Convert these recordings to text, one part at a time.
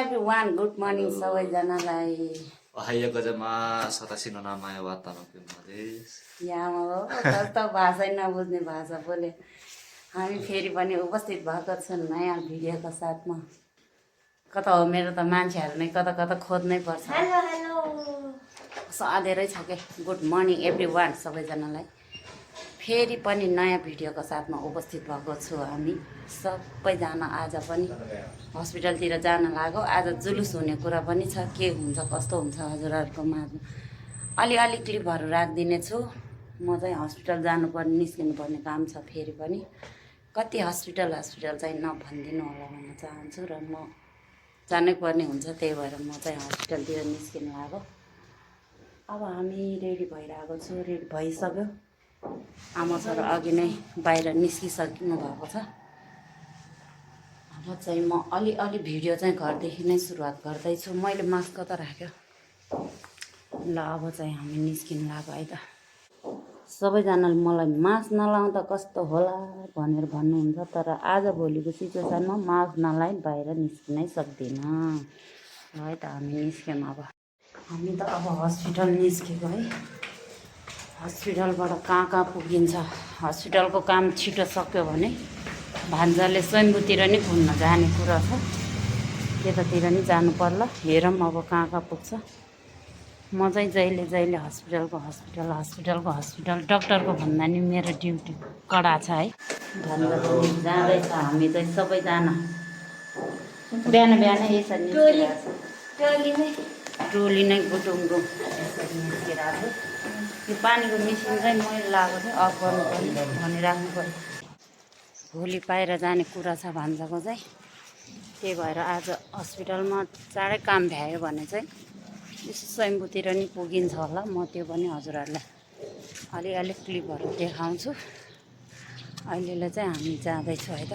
everyone, good morning सबैजनालाई। Ohaya gozaimasu. Watashi no namae wa Tanaka desu. यहाँ हो कस्तो भाषा नबुझ्ने भाषा बोले हामी फेरि पनि उपस्थित भएको छौँ नयाँ भिडियोको साथमा। कता हो मेरो त मान्छेहरू नै कता कता खोज्नै पर्छ। हेलो हेलो अँधेरै छ के। गुड मर्निङ एभ्रिवान सबैजनालाई फेरि पनि नयाँ भिडियोको साथमा उपस्थित भएको छु। हामी सबैजना आज पनि हस्पिटलतिर जान लाग्यो। आज जुलुस हुने कुरा पनि छ, के हुन्छ कस्तो हुन्छ हजुरहरूको माझमा अलि क्लिपहरू राखिदिने छु। म चाहिँ हस्पिटल जानुपर्ने निस्किनु पर्ने काम छ। फेरि पनि कति हस्पिटल चाहिँ नभनिदिनु होला भन्न चाहन्छु र म जानै पर्ने हुन्छ। त्यही भएर म चाहिँ हस्पिटलतिर निस्किनु लाग्यो। अब हामी रेडी भइरहेको छु। रेडी भइसक्यो। आमा छोरा अघि नै बाहिर निस्किसक्नु भएको छ। अब चाहिँ म अलि भिडियो चाहिँ घरदेखि नै सुरुवात गर्दैछु। मैले मास्क कता राख्यो ल। अब चाहिँ हामी निस्किनु लाग्यो है त। सबैजनाले मलाई मास्क नलाउँदा कस्तो होला भनेर भन्नुहुन्छ, तर आजभोलिको सिचुएसनमा मास्क नलाइ बाहिर निस्किनै सक्दिनँ है त। हामी निस्क्यौँ। अब हामी त अब हस्पिटल निस्केको है। हस्पिटलबाट कहाँ पुगिन्छ। हस्पिटलको काम छिटो सक्यो भने भान्जाले स्वयम्भूतिर नै घुम्न जाने कुरा छ। त्यतातिर नि जानु पर्ला। हेरौँ अब कहाँ पुग्छ। म चाहिँ जहिले हस्पिटल डक्टरको भन्दा नि मेरो ड्युटी कडा छ है। भान्जा पनि जाँदैछ। हामी चाहिँ सबैजना बिहान यसरी निस्किरहेको छ। टोली नै गुटुङ्गो यसरी निस्किरहेको छ। यो पानीको मिसिन चाहिँ मैले लगाएको थिएँ, अफ गर्नु पर्ने भनिराख्नु पर्यो। भोलि बाहिर जाने कुरा छ भान्जाको चाहिँ। त्यही भएर आज हस्पिटलमा चाँडै काम भ्यायो भने चाहिँ यसो स्वयम्भूतिर नि पुगिन्छ होला। म त्यो पनि हजुरहरूलाई अलि क्लिपहरू देखाउँछु। अहिलेलाई चाहिँ हामी जाँदैछौँ है त।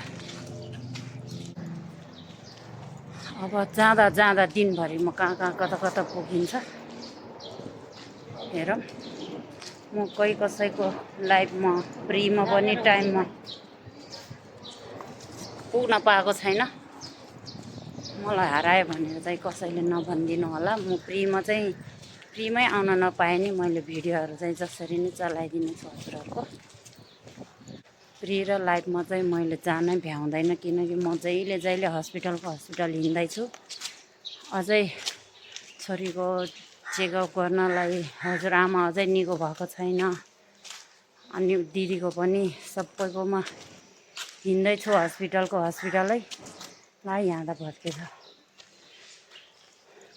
अब जाँदा दिनभरि म कहाँ कता पुगिन्छ हेरौँ। म कोही कसैको लाइफमा फ्रीमा पनि टाइममा पुग्न पाएको छैन। मलाई हरायो भनेर चाहिँ कसैले नभनिदिनु होला। म फ्रीमै आउन नपाएँ नि मैले भिडियोहरू चाहिँ जसरी नै चलाइदिने छु हजुरहरूको। फ्री र लाइफमा चाहिँ मैले जानै भ्याउँदैन, किनकि म जहिले हस्पिटल हिँड्दैछु। अझै छोरीको चेकअप गर्नलाई हजुरआमा अझै निको भएको छैन। अनि दिदीको पनि सबैकोमा हिँड्दैछु हस्पिटलै ला यहाँ त भत्केछ।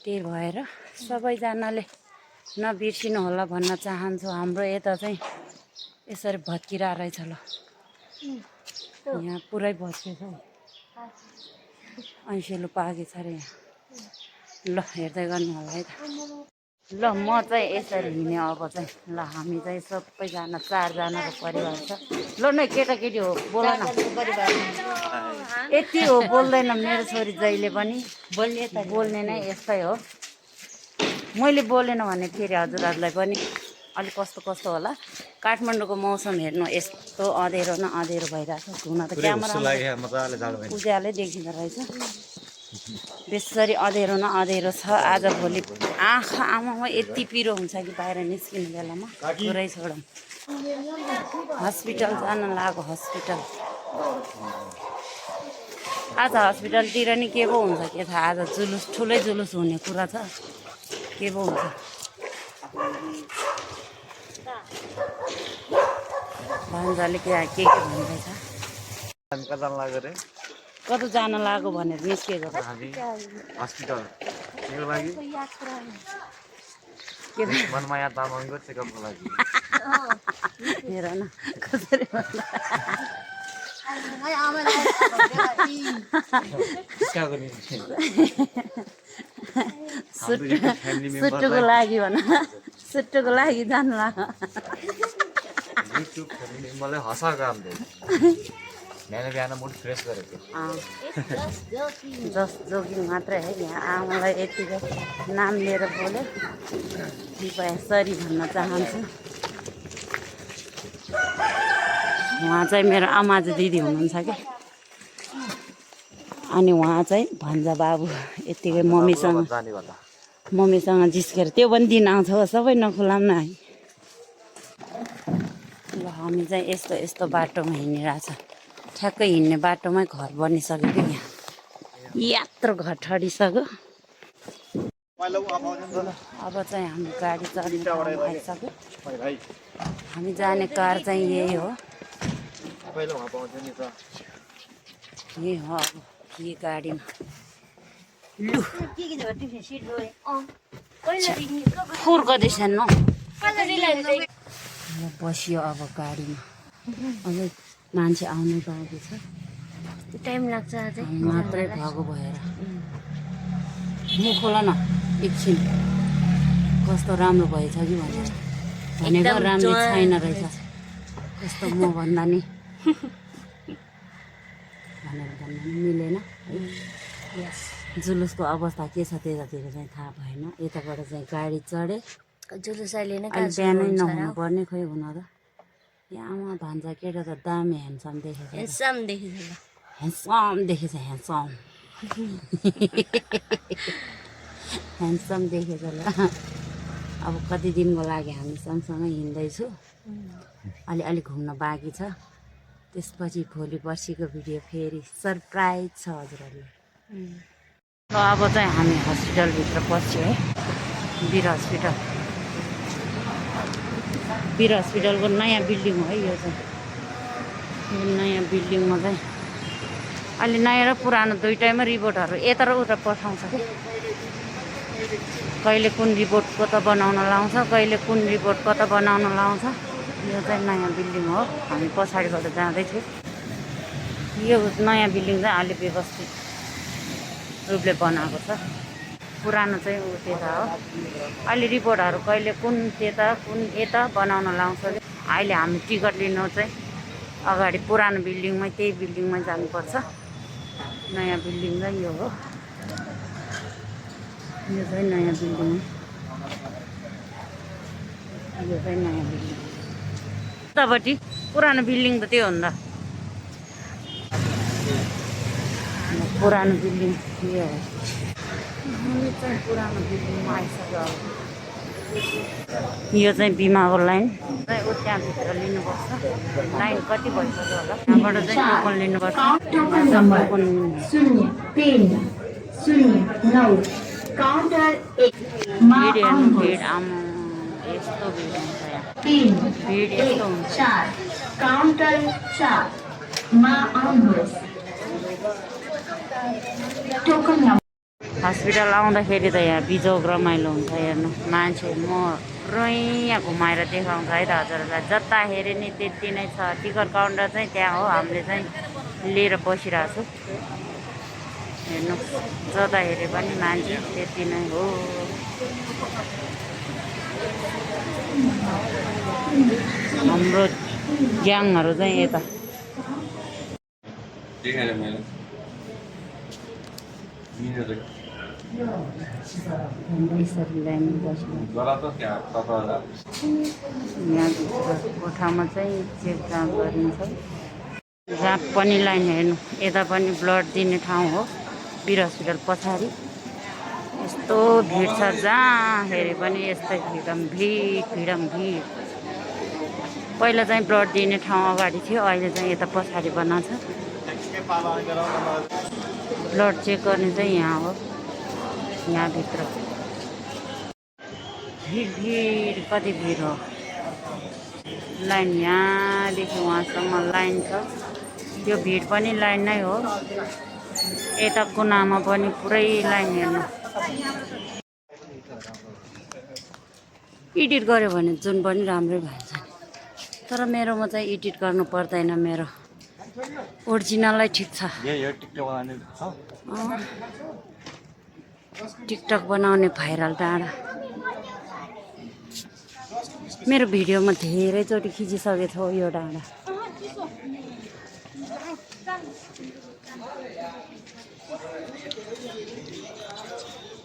त्यही भएर सबैजनाले नबिर्सिनु होला भन्न चाहन्छु। हाम्रो यता चाहिँ यसरी भत्किरहेको रहेछ ल। यहाँ पुरै भत्केछ। ऐसेलु पाकेछ अरे यहाँ। ल हेर्दै गर्नु होला है त। ल म चाहिँ यसरी हिँडेँ। अब चाहिँ ल हामी चाहिँ सबैजना 4 जनाको परिवार छ। ल न केटाकेटी हो बोल न। यति हो बोल्दैन मेरो छोरी जहिले पनि। बोल्ने नै यस्तै हो। मैले बोलेन भने फेरि हजुरहरूलाई पनि अलिक कस्तो होला। काठमाडौँको मौसम हेर्नु यस्तो अँधेरो भइरहेको छ। हुन त क्यामेरा उज्यालै देखिँदो रहेछ। बेसरी अँधेरो छ आजभोलि। आमामा यति पिरो हुन्छ कि बाहिर निस्किने बेलामा पुरै छोडौँ। हस्पिटल जान लाग्यो। हस्पिटल आज हस्पिटलतिर नि के पो हुन्छ के थाहा। आज ठुलै जुलुस हुने कुरा छ। के पो हुन्छ। भान्जाले के भन्दैछ। कता जान लाग्यो भनेर निस्केको हस्पिटल मनमाया तामाङको चेकअपको लागि। हेर न कसरी सुट्टुको लागि भन। सुट्टुको लागि जानु लाग्यो। मलाई हँसा काम बिहान मुड फ्रेस गरेको। जस्ट जोगिङ मात्रै है। यहाँ आमालाई यतिको नाम लिएर बोल्यो। कृपया सरी भन्न चाहन्छु। उहाँ चाहिँ मेरो आमाजी दिदी हुनुहुन्छ कि। अनि उहाँ चाहिँ भन्छ बाबु यत्तिकै जाने भन्दा मम्मीसँग जिस्केर त्यो पनि दिन आउँछ हो सबै नखुलाम न है ल हामी चाहिँ यस्तो यस्तो बाटोमा हिँडिरहेछ ठ्याक्कै हिँड्ने बाटोमै घर बनिसक्यो कि यहाँ यत्रो घर ठडिसक्यो अब चाहिँ हामी गाडी चढ्ने ठाउँमा आइसक्यो हामी जाने कार चाहिँ यही हो यही हो अब यही गाडीमा लु फुर्कदैछ न बसियो अब गाडीमा अझै मान्छे आउनु बाँकी छ टाइम लाग्छ अझै मात्रै भएको भएर मुख खोला न एकछिन कस्तो राम्रो भएछ कि भनेर भनेको राम्रो छैन रहेछ कस्तो म भन्दा नि भनेर भन्नु नि मिलेन जुलुसको अवस्था के छ त्यतातिर चाहिँ थाहा भएन यताबाट चाहिँ गाडी चढे जुलुस अहिले नै अहिले बिहानै नहुनु पर्ने खोइ हुन त यहाँ आमा भान्जा केटा त दामी ह्यान्डसम देखेछ हेन्सम देखेछ ल ह्यान्डसम देखेछ ह्यान्डसम ह्यान्डसम देखेछ ल अब कति दिनको लागि हामी सँगसँगै हिँड्दैछु अलिअलि घुम्न बाँकी छ त्यसपछि भोलि पर्सिको भिडियो फेरि सरप्राइज छ हजुरहरूले ल अब चाहिँ हामी हस्पिटलभित्र पस्यो है वीर हस्पिटलको नयाँ बिल्डिङ हो है यो चाहिँ यो नयाँ बिल्डिङमा चाहिँ अहिले नयाँ र पुरानो दुइटैमा रिपोर्टहरू यता र उता पठाउँछ कि कहिले कुन रिपोर्ट कता बनाउन लाउँछ कहिले कुन रिपोर्ट कता बनाउन लाउँछ यो चाहिँ नयाँ बिल्डिङ हो हामी पछाडिबाट जाँदैछौँ यो नयाँ बिल्डिङ चाहिँ अलि व्यवस्थित रूपले बनाएको छ पुरानो चाहिँ ऊ त्यता हो अहिले रिपोर्टहरू कहिले कुन त्यता कुन यता बनाउन लाउँछ कि अहिले हामी टिकट लिनु चाहिँ अगाडि पुरानो बिल्डिङमै त्यही बिल्डिङमै जानुपर्छ नयाँ बिल्डिङ चाहिँ यो हो यो चाहिँ नयाँ बिल्डिङ यो चाहिँ नयाँ बिल्डिङ उतापट्टि पुरानो बिल्डिङ त त्यो हो नि त पुरानो बिल्डिङ यो हो हामी चाहिँ पुरानो बिल्डिङमा आइसक्यो अब यो चाहिँ बिमाको लाइन चाहिँ ऊ त्यहाँभित्र लिनुपर्छ लाइन कति भइसक्यो होला त्यहाँबाट चाहिँ टोकन लिनुपर्छ भिड हेर्नु भिड आमा यस्तो भिड हुन्छ यहाँ भिड यस्तो हुन्छ हस्पिटल आउँदाखेरि त यहाँ बिजोग रमाइलो हुन्छ हेर्नु मान्छे म यहाँ घुमाएर देखाउँछ है त हजुरहरूलाई जता हेऱ्यो नि त्यति नै छ टिकट काउन्टर चाहिँ त्यहाँ हो हामीले चाहिँ लिएर बसिरहेको छु हेर्नु जता हेऱ्यो पनि मान्छे त्यति नै हो हाम्रो ग्याङहरू चाहिँ यता यसरी लाइन बस्नु यहाँभित्र कोठामा चाहिँ चेक जाँच गरिन्छ जहाँ पनि लाइन हेर्नु यता पनि ब्लड दिने ठाउँ हो वीर हस्पिटल पछाडि यस्तो भिड छ जहाँ हेरे पनि यस्तै भिड पहिला चाहिँ ब्लड दिने ठाउँ अगाडि थियो अहिले चाहिँ यता पछाडि बनाएको छ ब्लड चेक गर्ने चाहिँ यहाँ हो यहाँभित्र भिड कति भिड हो लाइन यहाँदेखि वहाँसम्म लाइन छ त्यो भिड पनि लाइन नै हो यता कुनामा पनि पुरै लाइन हेर्नु एडिट गऱ्यो भने जुन पनि राम्रै भएछ तर मेरोमा चाहिँ एडिट गर्नु पर्दैन मेरो ओरिजिनलै ठिक छ टिकटक बनाउने भाइरल डाँडा मेरो भिडियोमा धेरैचोटि खिचिसकेको छ यो डाँडा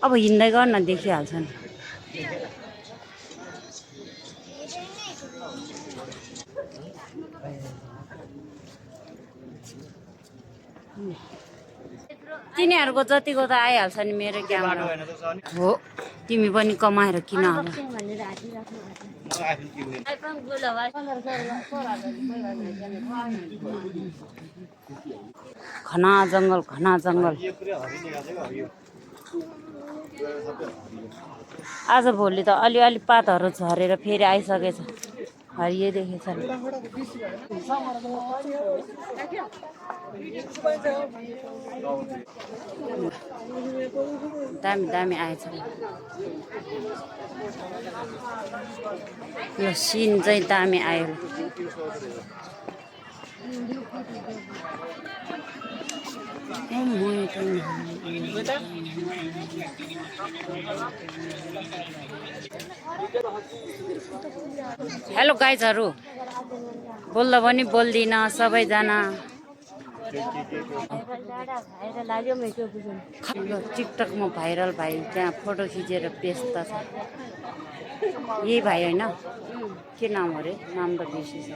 अब हिँड्दै गर्न देखिहाल्छ नि तिनीहरूको जतिको त आइहाल्छ नि मेरो क्यामेरा हो तिमी पनि कमाएर किन होला भनेर हालिराख्नु घना जङ्गल आज भोलि त अलिअलि पातहरू झरेर फेरि आइसकेछ हरियो देखेछ दामी आएछ यो सिन चाहिँ दामी आयो हेलो गाइजहरू बोल्दा पनि बोल्दिनँ सबैजना टिकटकमा भाइरल भाइ त्यहाँ फोटो खिचेर व्यस्त छ यही भाइ होइन के नाम हो अरे नाम त बिर्सिस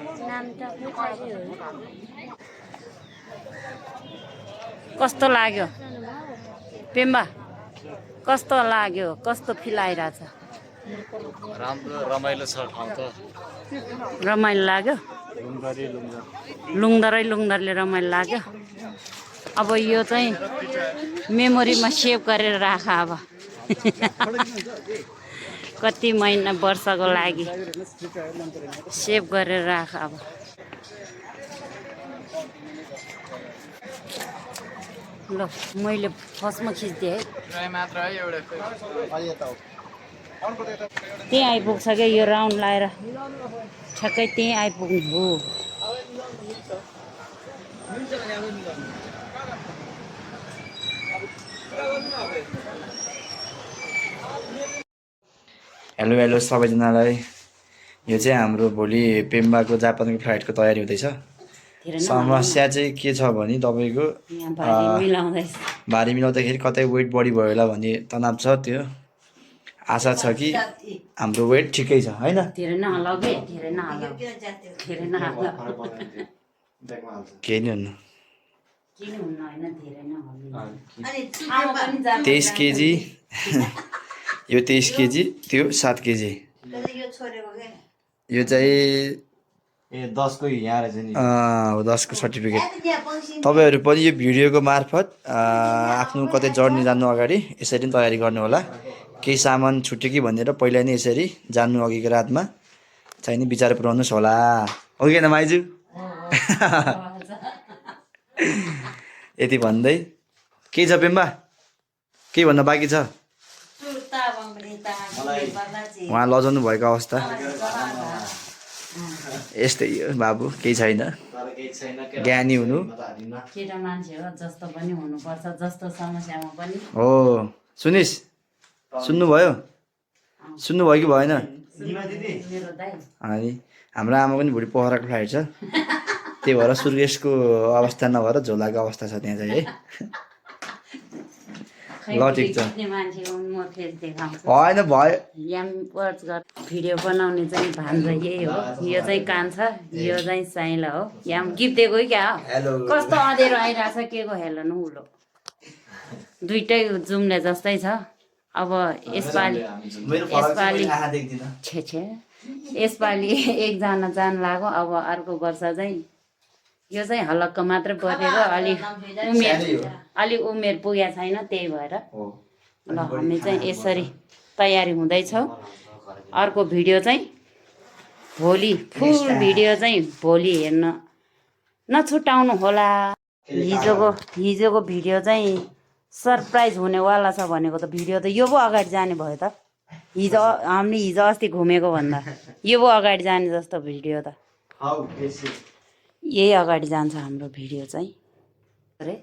कस्तो लाग्यो पेम्बा कस्तो लाग्यो कस्तो फिल आइरहेछ राम्रो रमाइलो छ ठाउँ त रमाइलो लाग्यो लुङदरले रमाइलो लाग्यो अब यो चाहिँ मेमोरीमा सेभ गरेर राख अब कति महिना वर्षको लागि सेभ गरेर राख अब ल मैले फर्स्टमा खिच्दिएँ है त्यहीँ आइपुग्छ क्या यो राउन्ड लाएर ठ्याक्कै त्यहीँ आइपुग्नु हो हेलो सबैजनालाई यो चाहिँ हाम्रो भोलि पेम्बाको जापानको फ्लाइटको तयारी हुँदैछ समस्या चाहिँ के छ भने तपाईँको भारी मिलाउँदाखेरि कतै वेट बढी भयो होला भन्ने तनाव छ त्यो आशा छ कि हाम्रो वेट ठिकै छ होइन केही नि हुन्न 23 केजी यो 23 केजी त्यो 7 केजी यो चाहिँ 10 को यहाँ रहेछ नि 10 को सर्टिफिकेट तपाईँहरू पनि यो भिडियोको मार्फत आफ्नो कतै जर्नी जानु अगाडि यसरी नै तयारी गर्नु होला केही सामान छुट्यो कि भनेर पहिला नै यसरी जान्नु अघिको रातमा चाहिँ नि विचार पुर्याउनुहोस् होला हो कि न माइजू यति भन्दै के छ पेम्बा के भन्न बाँकी छ उहाँ लजाउनु भएको अवस्था यस्तै हो बाबु केही छैन ज्ञानी हुनु केटा मान्छे हो जस्तो पनि हुनुपर्छ जस्तो समस्यामा पनि हो सुनिस् सुन्नुभयो कि भएन अनि हाम्रो आमा पनि भोलि पोखराको फ्लाइट छ त्यही भएर सुर्गेशको अवस्था नभएर झोलाको अवस्था छ त्यहाँ चाहिँ है ल ठिक छ होइन भयो भिडियो बनाउने चाहिँ भान्जा यही हो यो चाहिँ कान्छ यो चाहिँ साइला हो यहाँ गिफ्ट दिएको क्या हो कस्तो अँधेरो आइरहेछ के को हेर्नु न उलो दुइटै जुम्ले जस्तै छ अब यसपालि एकजना जान लाग्यो अब अर्को वर्ष चाहिँ यो चाहिँ हलक्क मात्रै बढेर अलि उमेर पुगेको छैन त्यही भएर ल हामी चाहिँ यसरी तयारी हुँदैछौँ अर्को भिडियो चाहिँ भोलि फुल भिडियो चाहिँ भोलि हेर्न नछुटाउनु होला हिजोको भिडियो चाहिँ सरप्राइज हुनेवाला छ भनेको त भिडियो त यो पो अगाडि जाने भयो त हामीले हिजो अस्ति घुमेको भन्दा यो पो अगाडि जाने जस्तो भिडियो त यही अगाडि जान्छ हाम्रो भिडियो चाहिँ अरे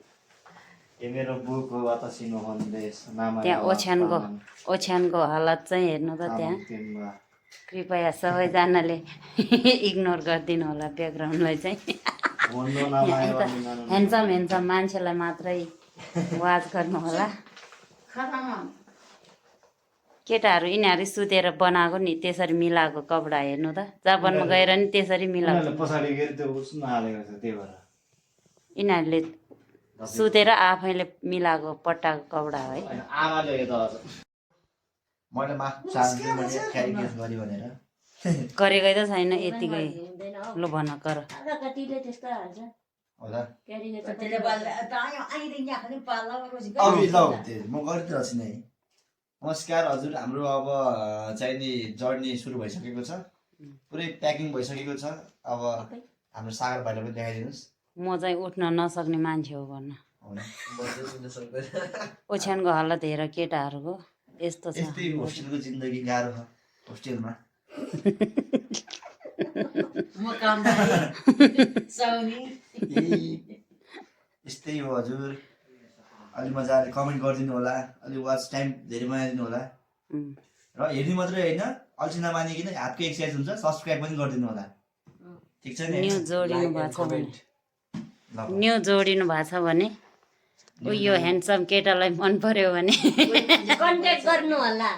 त्यहाँ ओछ्यानको हालत चाहिँ हेर्नु त त्यहाँ कृपया सबैजनाले इग्नोर गरिदिनु होला ब्याकग्राउन्डलाई चाहिँ ह्यान्डसम मान्छेलाई मात्रै वाच गर्नु होला केटाहरू यिनीहरू सुतेर बनाएको नि त्यसरी मिलाएको कपडा हेर्नु त जापानमा गएर नि त्यसरी मिलाएको यिनीहरूले सुतेर आफैले मिलाएको पट्टाको कपडा है आमाले यो त मैले माफ चाहन्छु मैले क्यारी केस गरेँ भनेर गरेकै त छैन यतिकै ल भन कर होला त्यसले गर्दा अहिले यहाँ पनि पाल्ला अघि ल म गरिदिइरहेको छु नि है नमस्कार हजुर हाम्रो अब चाहिने जर्नी सुरु भइसकेको छ पुरै प्याकिङ भइसकेको छ अब हाम्रो सागर भाइलाई पनि देखाइदिनुहोस् म चाहिँ उठ्न नसक्ने मान्छे हो भन्न ओछ्यानको हालत हेर केटाहरूको यस्तो छ यस्तै होस्टेलको जिन्दगी गाह्रो छ होस्टेलमा म काम साउनी यस्तै हो हजुर अलि मजाले कमेन्ट गरिदिनु होला अलि वाच टाइम धेरै बनाइदिनु होला र हेर्नु मात्रै होइन अल्छी नमानिकन हातको एक्सर्साइज हुन्छ सब्सक्राइब पनि गरिदिनु होला ठिक छ नि न्यू जोडिनु भएको छ भने न्यू जोडिनु भएको छ भने ऊ यो ह्यान्डसम केटालाई मन पर्यो भने कन्ट्याक्ट गर्नु होला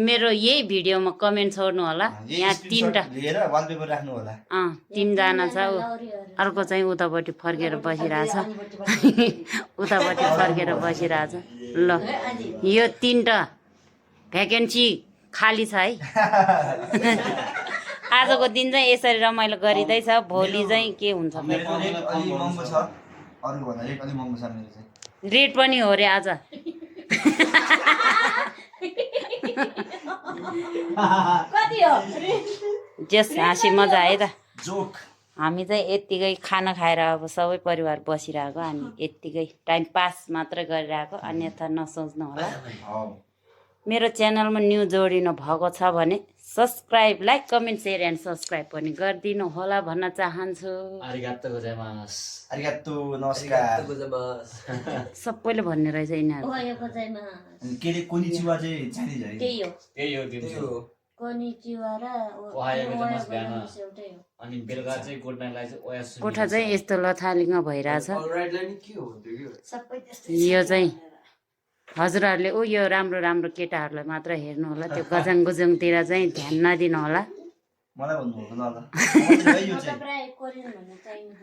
मेरो यही भिडियोमा कमेन्ट छोड्नु होला यहाँ तीनवटा लिएर वालपेपर राख्नु होला तिनजना छ अर्को चाहिँ उतापट्टि फर्केर बसिरहेछ उतापट्टि फर्केर बसिरहेछ ल यो तीनवटा भ्याकेन्सी खाली छ है आजको दिन चाहिँ यसरी रमाइलो गरिँदैछ भोलि चाहिँ के हुन्छ मेरो रेट अलि महँगो छ अरू भन्दा रेट अलि महँगो छ मेरो चाहिँ रेट पनि हो रे आज कति हो जस हाँसी मजा आयो त जोक हामी चाहिँ यत्तिकै खाना खाएर अब सबै परिवार बसिरहेको अनि यत्तिकै टाइम पास मात्रै गरिरहेको अन्यथा नसोच्नु होला मेरो च्यानलमा न्यू जोडिनु भएको छ भने subscribe like comment share and subscribe पनि गरिदिनु होला भन्न चाहन्छु आरिगातो गोजाइमास आरिगातो नमस्कार सबैले भन्ने रहेछ यिनीहरू अनि के रे कोनिचिवा चाहिँ चाइनिज है त्यही हो त्यही हो दिन्छु कोनिचिवा र ओहायो गोजाइमास बिहान अनि बेलुका चाहिँ गुड नाइटलाई चाहिँ ओया सुनि कोठा चाहिँ यस्तो लथालिङ भइरहेछ सबै त्यस्तै यो चाहिँ हजुरहरूले ऊ यो राम्रो राम्रो केटाहरूलाई मात्र हेर्नु होला त्यो गजाङ गुजुङतिर चाहिँ ध्यान नदिनु होला मलाई भन्नु हो ल यो चाहिँ प्राय कोरियन भन्ने चाहिन्छ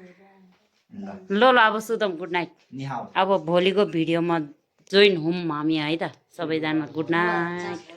ल ल अब सुतौँ गुड नाइट निहाउ अब भोलिको भिडियोमा जोइन हौँ हामी है त सबैजना गुड नाइट